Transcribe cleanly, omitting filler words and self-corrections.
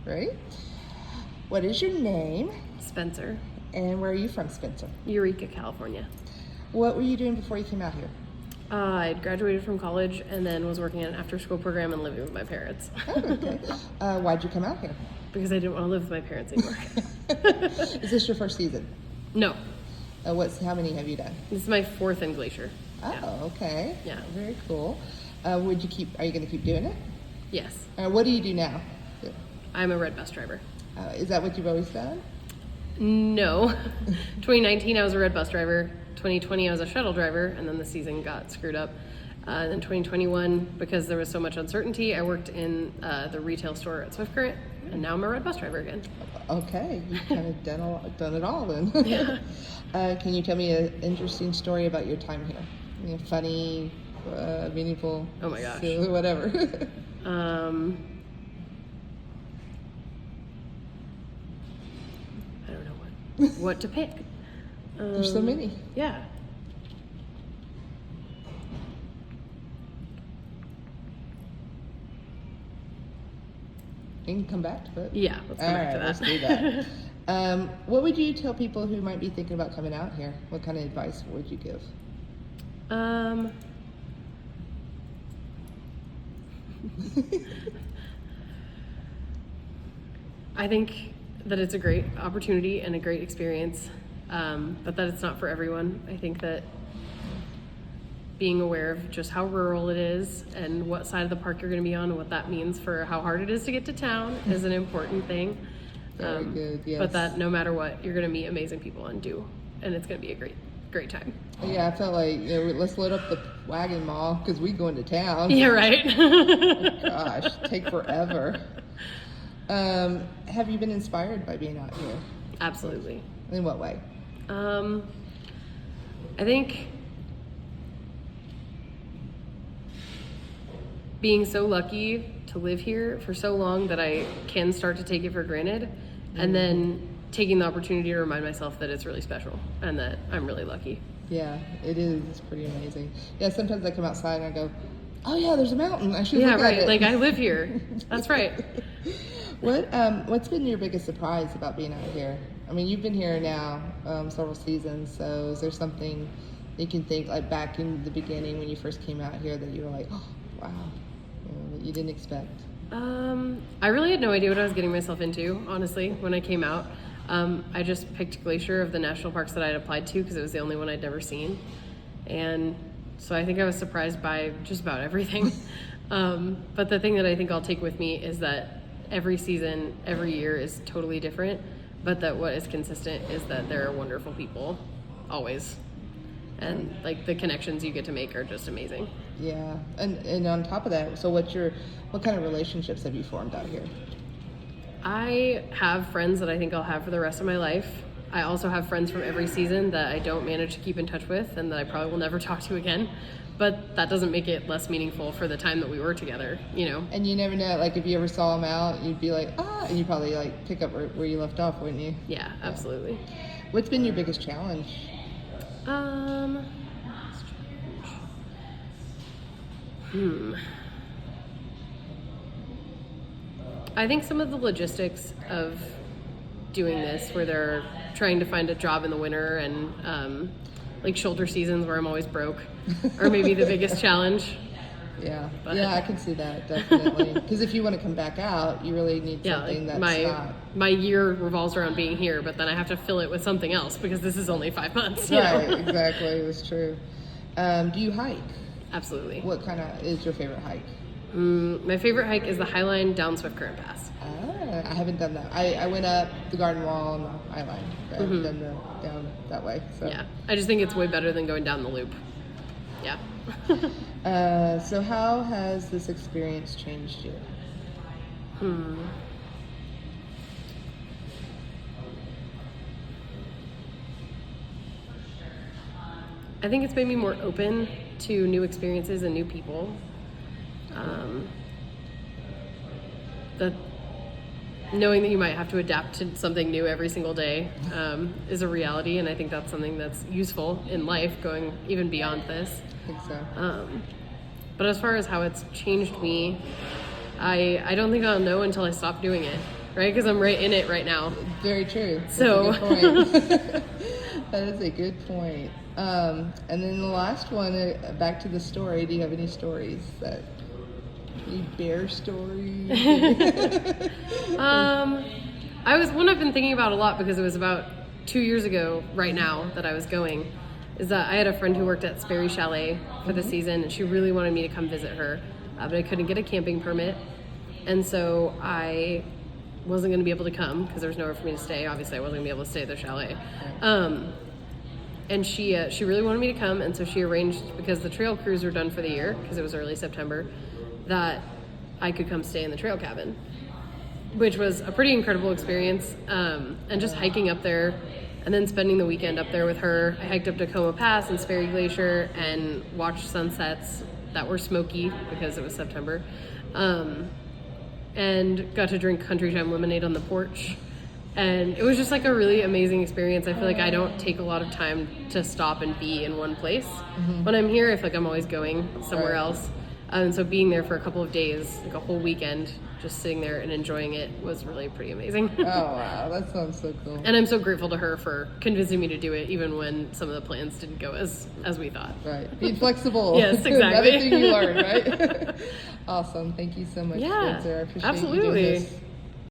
Great. What is your name? Spencer. And where are you from, Spencer? Eureka, California. What were you doing before you came out here? I graduated from college and then was working in an after-school program and living with my parents. Oh, okay. Why'd you come out here? Because I didn't want to live with my parents anymore. Is this your first season? No. How many have you done? This is my 4th in Glacier. Oh, okay. Yeah. Very cool. Are you going to keep doing it? Yes. What do you do now? I'm a red bus driver. Is that what you've always done? No. 2019, I was a red bus driver. 2020, I was a shuttle driver, and then the season got screwed up. Then 2021, because there was so much uncertainty, I worked in the retail store at Swift Current, and now I'm a red bus driver again. Okay, you've kind of done it all then. Yeah. Can you tell me an interesting story about your time here? Funny, meaningful? Oh my gosh. Silly, whatever. I don't know what to pick. There's so many. Yeah. You can come back to it. Yeah, let's come back to that. Let's do that. What would you tell people who might be thinking about coming out here? What kind of advice would you give? I think that it's a great opportunity and a great experience, but that it's not for everyone. I think that being aware of just how rural it is and what side of the park you're going to be on and what that means for how hard it is to get to town is an important thing. Very good, yes. But that no matter what, you're going to meet amazing people and it's going to be a great time. Yeah, I felt like, let's load up the wagon mall because we go into town. Yeah, right. Oh, gosh, take forever. Have you been inspired by being out here? Absolutely. In what way? I think being so lucky to live here for so long that I can start to take it for granted, and then taking the opportunity to remind myself that it's really special and that I'm really lucky. Yeah, it is. It's pretty amazing. Yeah, sometimes I come outside and I go, oh yeah, there's a mountain. I should look at it. Like I live here. That's right. What's been your biggest surprise about being out here? I mean, you've been here now several seasons, so is there something you can think, like back in the beginning when you first came out here, that you were like, oh, wow, that you didn't expect? I really had no idea what I was getting myself into, honestly, when I came out. I just picked Glacier of the national parks that I'd applied to because it was the only one I'd never seen. And so I think I was surprised by just about everything. But the thing that I think I'll take with me is that every season, every year is totally different, but that what is consistent is that there are wonderful people, always. And like the connections you get to make are just amazing. Yeah, and on top of that, so what kind of relationships have you formed out here? I have friends that I think I'll have for the rest of my life. I also have friends from every season that I don't manage to keep in touch with and that I probably will never talk to again. But that doesn't make it less meaningful for the time that we were together, And you never know, like if you ever saw them out, you'd be like, and you'd probably like pick up where you left off, wouldn't you? Yeah, absolutely. What's been your biggest challenge? I think some of the logistics of doing this, where they're trying to find a job in the winter and like shoulder seasons where I'm always broke, are maybe the biggest challenge. Yeah, I can see that, definitely. Because if you want to come back out, you really need something that's not... My year revolves around being here, but then I have to fill it with something else because this is only 5 months. Right, exactly, that's true. Do you hike? Absolutely. What kind of is your favorite hike? My favorite hike is the High Line down Swift Current Pass. I haven't done that. I went up the Garden Wall and the High Line, but I haven't done down that way. So. Yeah, I just think it's way better than going down the loop. Yeah. So how has this experience changed you? I think it's made me more open to new experiences and new people. The knowing that you might have to adapt to something new every single day is a reality, and I think that's something that's useful in life, going even beyond this. I think so. But as far as how it's changed me, I don't think I'll know until I stop doing it. right? Because I'm right in it right now. Very true. That's So- a good point. That is a good point. And then the last one, back to the story. Do you have any stories any bear stories? One I've been thinking about a lot because it was about 2 years ago right now that I was going, is that I had a friend who worked at Sperry Chalet for the season, and she really wanted me to come visit her, but I couldn't get a camping permit, and so I wasn't going to be able to come because there was nowhere for me to stay. Obviously, I wasn't going to be able to stay at the chalet. And she really wanted me to come, and so she arranged, because the trail crews were done for the year, because it was early September, that I could come stay in the trail cabin, which was a pretty incredible experience. And just hiking up there and then spending the weekend up there with her. I hiked up Tacoma Pass and Sperry Glacier and watched sunsets that were smoky because it was September. And got to drink Country Time lemonade on the porch. And it was just like a really amazing experience. I feel like I don't take a lot of time to stop and be in one place. When I'm here, I feel like I'm always going somewhere else. And so being there for a couple of days, like a whole weekend, just sitting there and enjoying it was really pretty amazing. Oh, wow. That sounds so cool. And I'm so grateful to her for convincing me to do it, even when some of the plans didn't go as we thought. Right. Be flexible. Yes, exactly. Another thing you learned, right? Awesome. Thank you so much, Yeah, Spencer. I appreciate you absolutely. doing this.